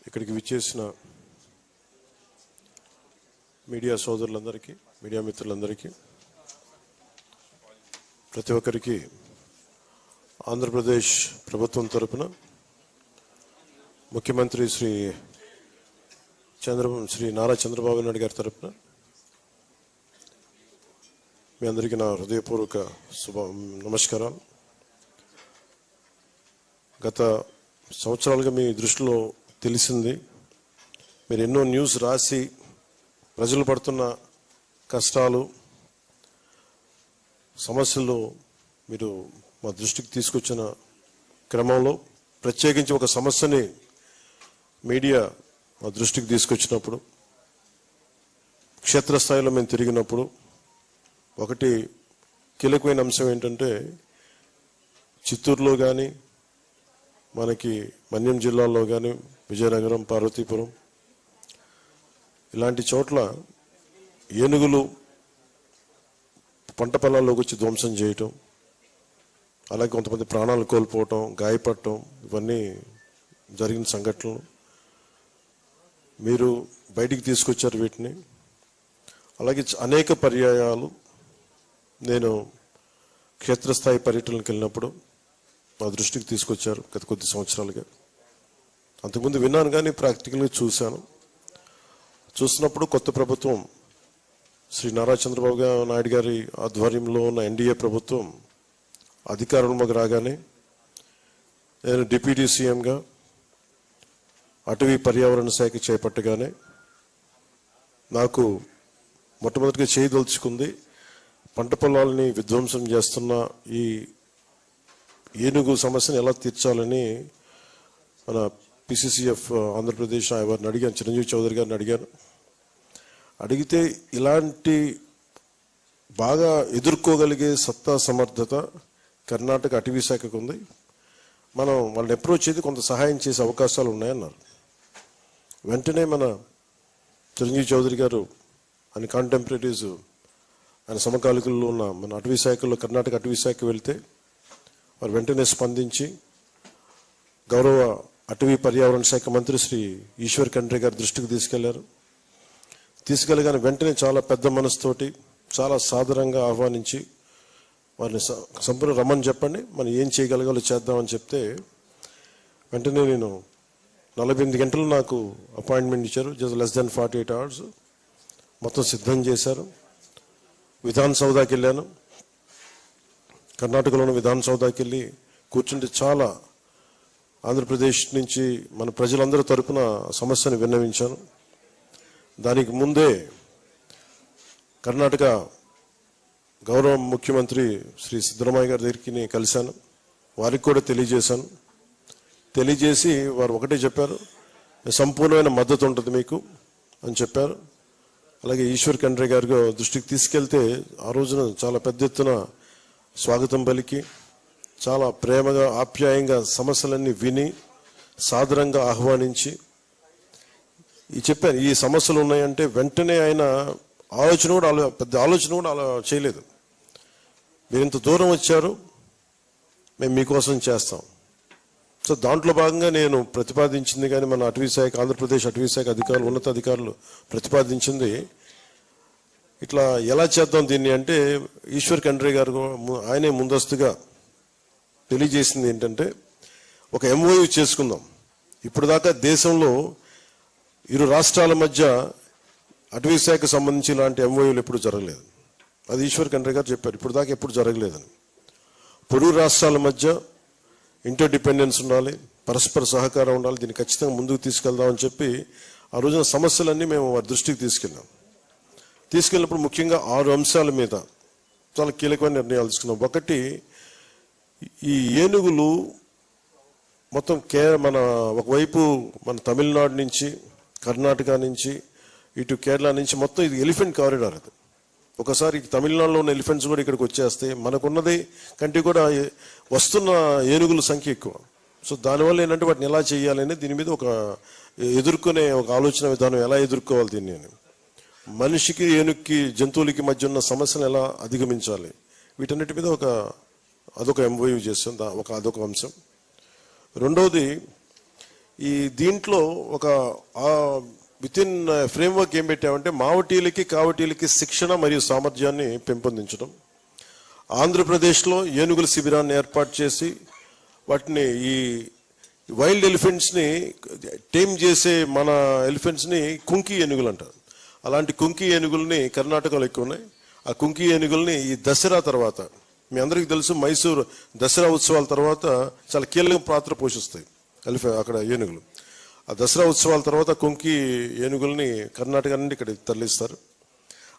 ఇక్కడికి విచ్చేసిన మీడియా సోదరులందరికీ, మీడియా మిత్రులందరికీ, ప్రతి ఒక్కరికి ఆంధ్రప్రదేశ్ ప్రభుత్వం తరపున ముఖ్యమంత్రి శ్రీ నారా చంద్రబాబు నాయుడు గారి తరపున మీ అందరికీ నా హృదయపూర్వక నమస్కారాలు. గత సంవత్సరాలుగా మీ దృష్టిలో తెలిసింది, మీరు ఎన్నో న్యూస్ రాసి ప్రజలు పడుతున్న కష్టాలు, సమస్యలు మీరు మా దృష్టికి తీసుకొచ్చిన క్రమంలో ప్రత్యేకించి ఒక సమస్యని మీడియా మా దృష్టికి తీసుకొచ్చినప్పుడు, క్షేత్రస్థాయిలో మేము తిరిగినప్పుడు ఒకటి కీలకమైన అంశం ఏంటంటే, చిత్తూరులో కానీ, మనకి మన్యం జిల్లాలో కానీ, విజయనగరం, పార్వతీపురం ఇలాంటి చోట్ల ఏనుగులు పంట పొలాల్లోకి వచ్చి ధ్వంసం చేయటం, అలాగే కొంతమంది ప్రాణాలు కోల్పోవటం, గాయపడటం, ఇవన్నీ జరిగిన సంఘటనలు. మీరు బయటికి తీసుకొచ్చారు వీటిని. అలాగే అనేక పర్యాయాలు నేను క్షేత్రస్థాయి పర్యటనలకు వెళ్ళినప్పుడు మా దృష్టికి తీసుకొచ్చారు గత కొద్ది సంవత్సరాలుగా. అంతకుముందు విన్నాను కానీ ప్రాక్టికల్గా చూసినప్పుడు కొత్త ప్రభుత్వం శ్రీ నారా చంద్రబాబు నాయుడు గారి ఆధ్వర్యంలో ఉన్న ఎన్డీఏ ప్రభుత్వం అధికారంలోకి రాగానే నేను డిప్యూటీ సీఎంగా అటవీ పర్యావరణ శాఖ చేపట్టగానే నాకు మొట్టమొదటిగా చేయదలుచుకుంది, పంట పొలాలని విధ్వంసం చేస్తున్న ఈ ఏనుగు సమస్యను ఎలా తీర్చాలని మన పిసిసిఎఫ్ ఆంధ్రప్రదేశ్ వారిని అడిగాను, చిరంజీవి చౌదరి గారిని అడిగాను. అడిగితే ఇలాంటి బాగా ఎదుర్కోగలిగే సత్తా సమర్థత కర్ణాటక అటవీ శాఖకు ఉంది, మనం వాళ్ళని అప్రోచ్ చేసి కొంత సహాయం చేసే అవకాశాలు ఉన్నాయన్నారు. వెంటనే మన చిరంజీవి చౌదరి గారు ఆయన కాంటెంపరీస్, ఆయన సమకాలికుల్లో ఉన్న మన అటవీ శాఖలో కర్ణాటక అటవీ శాఖ వెళ్తే వారు వెంటనే స్పందించి గౌరవ అటవీ పర్యావరణ శాఖ మంత్రి శ్రీ ఈశ్వర్ ఖండ్రే గారి దృష్టికి తీసుకెళ్ళగానే వెంటనే చాలా పెద్ద మనసుతోటి చాలా సాదరంగా ఆహ్వానించి వారిని సంపూర్ణ రమ్మని చెప్పండి, మనం ఏం చేయగలగాలో చేద్దామని చెప్తే వెంటనే నేను 48 గంటలు నాకు అపాయింట్మెంట్ ఇచ్చారు. జస్ట్ లెస్ దెన్ 48 hours మొత్తం సిద్ధం చేశారు. విధాన్ సౌదాకి వెళ్ళాను. కర్ణాటకలోని విధాన్ సౌదాకి వెళ్ళి కూర్చుంటే చాలా ఆంధ్రప్రదేశ్ నుంచి మన ప్రజలందరి తరపున సమస్యను విన్నవించాను. దానికి ముందే కర్ణాటక గౌరవ ముఖ్యమంత్రి శ్రీ సిద్ధరామయ్య గారి దగ్గరికి కలిశాను. వారికి కూడా తెలియజేసి వారు ఒకటే చెప్పారు, సంపూర్ణమైన మద్దతు ఉంటుంది మీకు అని చెప్పారు. అలాగే ఈశ్వర్ ఖండ్రే గారి దృష్టికి తీసుకెళ్తే ఆ రోజున చాలా పెద్ద ఎత్తున స్వాగతం పలికి చాలా ప్రేమగా ఆప్యాయంగా సమస్యలన్నీ విని సాదరంగా ఆహ్వానించి చెప్పాను, ఈ సమస్యలు ఉన్నాయంటే వెంటనే ఆయన పెద్ద ఆలోచన కూడా అలా చేయలేదు. మీరు ఇంత దూరం వచ్చారు, మేము మీకోసం చేస్తాం. సో దాంట్లో భాగంగా నేను ప్రతిపాదించింది కానీ మన అటవీ శాఖ, ఆంధ్రప్రదేశ్ అటవీ శాఖ అధికారులు, ఉన్నతాధికారులు ప్రతిపాదించింది ఇట్లా ఎలా చేద్దాం దీన్ని అంటే, ఈశ్వర్ ఖండ్రే గారు ఆయనే ముందస్తుగా తెలియజేసింది ఏంటంటే, ఒక ఎంఓయూ చేసుకుందాం. ఇప్పుడు దాకా దేశంలో ఇరు రాష్ట్రాల మధ్య అటవీ శాఖకు సంబంధించి ఇలాంటి ఎంఓయూలు ఎప్పుడు జరగలేదు. అది ఈశ్వర్ ఖండ్రే గారు చెప్పారు, ఇప్పుడు దాకా ఎప్పుడు జరగలేదని. పొరుగు రాష్ట్రాల మధ్య ఇంటర్ డిపెండెన్స్ ఉండాలి, పరస్పర సహకారం ఉండాలి, దీన్ని ఖచ్చితంగా ముందుకు తీసుకెళ్దామని చెప్పి ఆ రోజున సమస్యలన్నీ మేము వారి దృష్టికి తీసుకెళ్ళినప్పుడు ముఖ్యంగా 6 అంశాల మీద చాలా కీలకమైన నిర్ణయాలు తీసుకున్నాం. ఒకటి, ఈ ఏనుగులు మొత్తం మన ఒకవైపు మన తమిళనాడు నుంచి, కర్ణాటక నుంచి, ఇటు కేరళ నుంచి మొత్తం ఇది ఎలిఫెంట్ కారిడార్. అది ఒకసారి తమిళనాడులో ఉన్న ఎలిఫెంట్స్ కూడా ఇక్కడికి వచ్చేస్తే మనకున్నది కంటే కూడా వస్తున్న ఏనుగుల సంఖ్య ఎక్కువ. సో దానివల్ల ఏంటంటే వాటిని ఎలా చేయాలని దీని మీద ఒక ఎదుర్కొనే ఒక ఆలోచన విధానం, ఎలా ఎదుర్కోవాలి దీన్ని అని, మనిషికి ఏనుగుకి జంతువులకి మధ్య ఉన్న సమస్యను ఎలా అధిగమించాలి, వీటన్నిటి మీద అదొక ఎంఓయూ చేస్తాం, అదొక అంశం. రెండవది, ఈ దీంట్లో ఒక విత్ ఇన్ ఫ్రేమ్వర్క్ ఏం పెట్టామంటే మావటీలకి కావటీలకి శిక్షణ మరియు సామర్థ్యాన్ని పెంపొందించడం. ఆంధ్రప్రదేశ్లో ఏనుగుల శిబిరాన్ని ఏర్పాటు చేసి వాటిని ఈ వైల్డ్ ఎలిఫెంట్స్ని టేమ్ చేసే మన ఎలిఫెంట్స్ని కుంకి ఏనుగులు అంటారు. అలాంటి కుంకి ఏనుగుల్ని కర్ణాటకలో ఎక్కువ ఉన్నాయి. ఆ కుంకి ఏనుగుల్ని ఈ దసరా తర్వాత, మీ అందరికీ తెలుసు మైసూరు దసరా ఉత్సవాల తర్వాత చాలా కీలక పాత్ర పోషిస్తాయి అక్కడ ఏనుగులు. ఆ దసరా ఉత్సవాల తర్వాత కుంకి ఏనుగుల్ని కర్ణాటక నుండి ఇక్కడ తరలిస్తారు.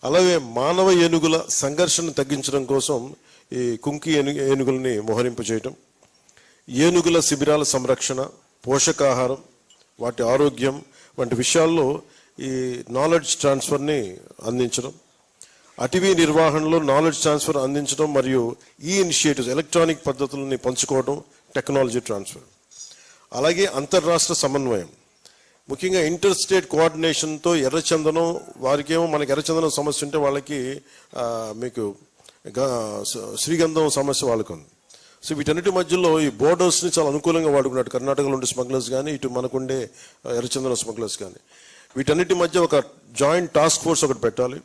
అలాగే మానవ ఏనుగుల సంఘర్షణ తగ్గించడం కోసం ఈ కుంకి ఏనుగుల్ని మోహరింపు చేయటం, ఏనుగుల శిబిరాల సంరక్షణ, పోషకాహారం, వాటి ఆరోగ్యం వంటి విషయాల్లో ఈ నాలెడ్జ్ ట్రాన్స్ఫర్ని అందించడం, అటవీ నిర్వహణలో నాలెడ్జ్ ట్రాన్స్ఫర్ అందించడం మరియు ఈ ఇనిషియేటివ్స్ ఎలక్ట్రానిక్ పద్ధతులని పంచుకోవడం, టెక్నాలజీ ట్రాన్స్ఫర్. అలాగే అంతర్రాష్ట్ర సమన్వయం, ముఖ్యంగా ఇంటర్ స్టేట్ కోఆర్డినేషన్తో ఎర్రచందనం, వారికేమో మనకి ఎర్రచందనం సమస్య ఉంటే వాళ్ళకి మీకు శ్రీగంధం సమస్య వాళ్ళకు ఉంది. సో వీటన్నిటి మధ్యలో ఈ బోర్డర్స్ని చాలా అనుకూలంగా వాడుకున్నాడు కర్ణాటకలో ఉండే స్మగ్లర్స్ కానీ, ఇటు మనకుండే ఎర్రచందనం స్మగ్లర్స్ కానీ. వీటన్నిటి మధ్య ఒక జాయింట్ టాస్క్ ఫోర్స్ ఒకటి పెట్టాలి.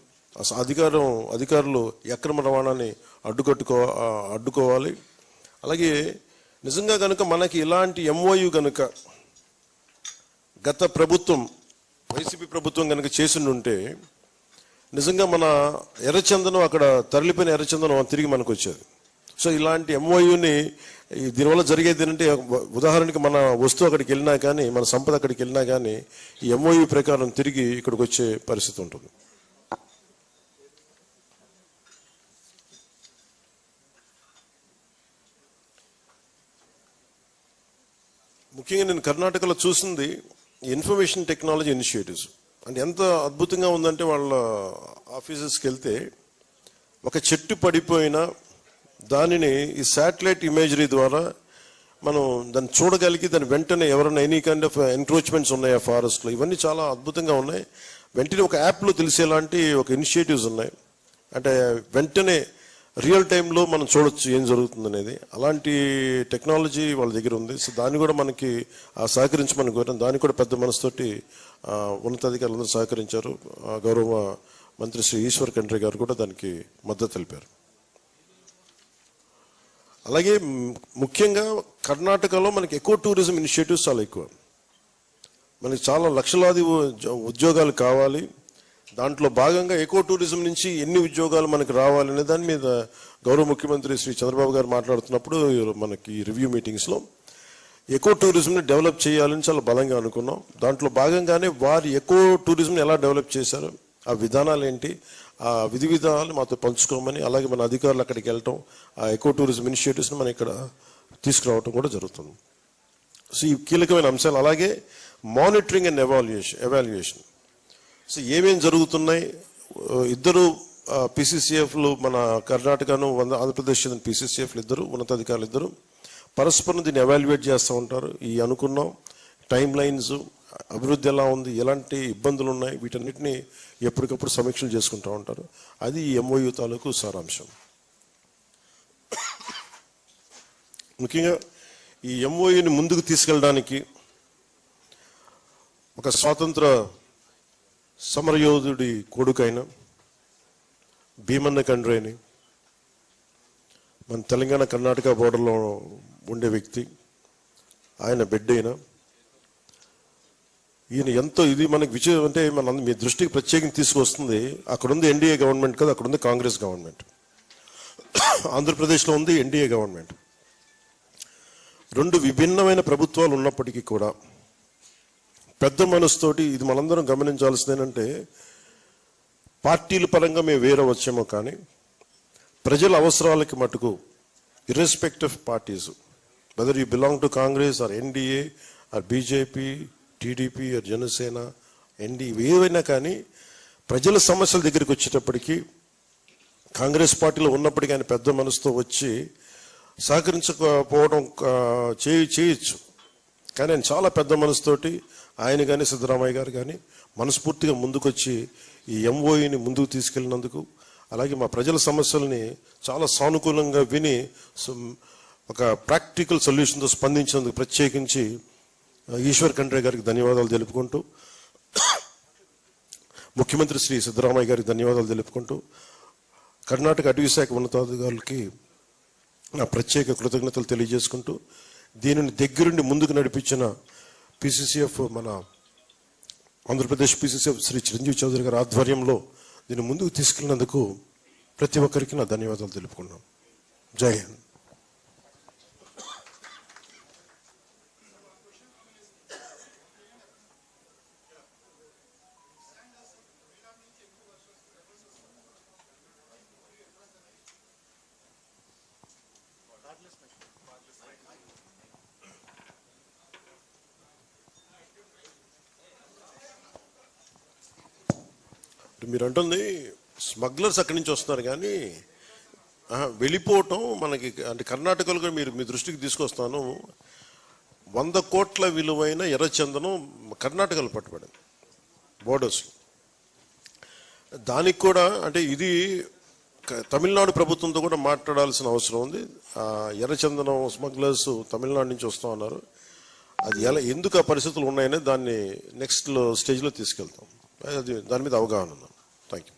అధికారులు అక్రమ రవాణాని అడ్డుకోవాలి. అలాగే నిజంగా కనుక మనకి ఇలాంటి ఎంఓయు కనుక గత ప్రభుత్వం వైసీపీ ప్రభుత్వం కనుక చేసిండుంటే నిజంగా మన ఎర్రచందనం అక్కడ తరలిపోయిన ఎర్రచందనం తిరిగి మనకు వచ్చేది. సో ఇలాంటి ఎంఓయుని దీనివల్ల జరిగేది ఏంటంటే, ఉదాహరణకి మన వస్తువు అక్కడికి వెళ్ళినా కానీ, మన సంపద అక్కడికి వెళ్ళినా కానీ ఈ ఎంఓయు ప్రకారం తిరిగి ఇక్కడికి వచ్చే పరిస్థితి ఉంటుంది. ముఖ్యంగా నేను కర్ణాటకలో చూసింది ఇన్ఫర్మేషన్ టెక్నాలజీ ఇనిషియేటివ్స్. అంటే ఎంత అద్భుతంగా ఉందంటే, వాళ్ళ ఆఫీసెస్కి వెళ్తే ఒక చెట్టు పడిపోయినా దానిని ఈ శాటిలైట్ ఇమేజరీ ద్వారా మనం దాన్ని చూడగలిగి దాని వెంటనే ఎవరైనా ఎనీ కైండ్ ఆఫ్ ఎంక్రోచ్మెంట్స్ ఉన్నాయా ఫారెస్ట్లో, ఇవన్నీ చాలా అద్భుతంగా ఉన్నాయి. వెంటనే ఒక యాప్లో తెలిసేలాంటి ఒక ఇనిషియేటివ్స్ ఉన్నాయి. అంటే వెంటనే రియల్ టైంలో మనం చూడొచ్చు ఏం జరుగుతుంది అనేది. అలాంటి టెక్నాలజీ వాళ్ళ దగ్గర ఉంది. సో దాన్ని కూడా మనకి సహకరించమని కోరాం. దానికి కూడా పెద్ద మనసుతోటి ఉన్నతాధికారులందరూ సహకరించారు. గౌరవ మంత్రి శ్రీ ఈశ్వర్ ఖండ్రే గారు కూడా దానికి మద్దతు తెలిపారు. అలాగే ముఖ్యంగా కర్ణాటకలో మనకి ఎక్కువ టూరిజం ఇనిషియేటివ్స్ చాలా ఎక్కువ. మనకి చాలా లక్షలాది ఉద్యోగాలు కావాలి. దాంట్లో భాగంగా ఎక్కువ టూరిజం నుంచి ఎన్ని ఉద్యోగాలు మనకి రావాలనే దాని మీద గౌరవ ముఖ్యమంత్రి శ్రీ చంద్రబాబు గారు మాట్లాడుతున్నప్పుడు మనకి రివ్యూ మీటింగ్స్లో ఎక్కువ టూరిజంని డెవలప్ చేయాలని చాలా బలంగా అనుకున్నాం. దాంట్లో భాగంగానే వారు ఎక్కువ టూరిజంని ఎలా డెవలప్ చేశారు, ఆ విధానాలు ఏంటి, ఆ విధి విధానాలు మాతో పంచుకోమని, అలాగే మన అధికారులు అక్కడికి వెళ్ళటం, ఆ ఎకో టూరిజం ఇనిషియేటివ్స్ని మనం ఇక్కడ తీసుకురావటం కూడా జరుగుతుంది. సో ఈ కీలకమైన అంశాలు. అలాగే మానిటరింగ్ అండ్ ఎవాల్యుయేషన్. సో ఏమేం జరుగుతున్నాయి, ఇద్దరు పిసిసిఎఫ్లు, మన కర్ణాటకను ఆంధ్రప్రదేశ్ చెందిన పిసిసిఎఫ్లు ఇద్దరు, ఉన్నతాధికారులు ఇద్దరు పరస్పరం దీన్ని ఎవాల్యుయేట్ చేస్తూ ఉంటారు. ఈ అనుకున్నాం టైం లైన్స్, అభివృద్ధి ఎలా ఉంది, ఎలాంటి ఇబ్బందులు ఉన్నాయి, వీటన్నిటిని ఎప్పటికప్పుడు సమీక్షలు చేసుకుంటూ ఉంటారు. అది ఈ ఎంఓయు తాలూకు సారాంశం. ముఖ్యంగా ఈ ఎంఓయుని ముందుకు తీసుకెళ్ళడానికి ఒక స్వాతంత్ర సమరయోధుడి కొడుకైన భీమన్న ఖండ్రేని, మన తెలంగాణ కర్ణాటక బోర్డర్లో ఉండే వ్యక్తి, ఆయన బిడ్డ అయిన ఈయన ఎంతో ఇది మనకి విజయం అంటే మన మీ దృష్టికి ప్రత్యేకంగా తీసుకొస్తుంది. అక్కడ ఉంది ఎన్డీఏ గవర్నమెంట్ కదా, అక్కడ ఉంది కాంగ్రెస్ గవర్నమెంట్. ఆంధ్రప్రదేశ్లో ఉంది ఎన్డీఏ గవర్నమెంట్. రెండు విభిన్నమైన ప్రభుత్వాలు ఉన్నప్పటికీ కూడా పెద్ద మనసుతోటి ఇది మనందరం గమనించాల్సింది ఏంటంటే, పార్టీల పరంగా మేము వేరే వచ్చామో కానీ ప్రజల అవసరాలకి మటుకు irrespective parties, whether you belong to Congress or NDA or BJP, TDP or Janasena, NDA, ఏవైనా కానీ ప్రజల సమస్యల దగ్గరికి వచ్చేటప్పటికీ కాంగ్రెస్ పార్టీలో ఉన్నప్పటికీ ఆయన పెద్ద మనసుతో వచ్చి సహకరించకపోవడం చేయొచ్చు. కానీ ఆయన చాలా పెద్ద మనసుతోటి ఆయన కానీ సిద్ధరామయ్య గారు కానీ మనస్ఫూర్తిగా ముందుకొచ్చి ఈ ఎంఓఈని ముందుకు తీసుకెళ్ళినందుకు, అలాగే మా ప్రజల సమస్యల్ని చాలా సానుకూలంగా విని ఒక ప్రాక్టికల్ సొల్యూషన్తో స్పందించినందుకు ప్రత్యేకించి ఈశ్వర్ ఖండ్రే గారికి ధన్యవాదాలు తెలుపుకుంటూ, ముఖ్యమంత్రి శ్రీ సిద్ధరామయ్య గారికి ధన్యవాదాలు తెలుపుకుంటూ, కర్ణాటక అటవీ శాఖ ఉన్నతాధికారులకి నా ప్రత్యేక కృతజ్ఞతలు తెలియజేసుకుంటూ, దీనిని దగ్గరుండి ముందుకు నడిపించిన పిసిసిఎఫ్ మన ఆంధ్రప్రదేశ్ పిసిసిఎఫ్ శ్రీ చిరంజీవి చౌదరి గారి ఆధ్వర్యంలో దీన్ని ముందుకు తీసుకెళ్ళినందుకు ప్రతి ఒక్కరికి నా ధన్యవాదాలు తెలుపుకున్నాం. జై హింద్. మీరు అంటుంది స్మగ్లర్స్ అక్కడి నుంచి వస్తున్నారు, కానీ వెళ్ళిపోవటం మనకి అంటే కర్ణాటకలో మీరు మీ దృష్టికి తీసుకొస్తాను. 100 కోట్ల విలువైన ఎర్రచందనం కర్ణాటకలో పట్టుబడింది బోర్డర్స్. దానికి కూడా అంటే ఇది తమిళనాడు ప్రభుత్వంతో కూడా మాట్లాడాల్సిన అవసరం ఉంది. ఎర్రచందనం స్మగ్లర్స్ తమిళనాడు నుంచి వస్తూ ఉన్నారు. అది ఎందుకు ఆ పరిస్థితులు ఉన్నాయనే దాన్ని నెక్స్ట్ స్టేజ్లో తీసుకెళ్తాం. అది దాని మీద అవగాహన ఉందాం. Thank you.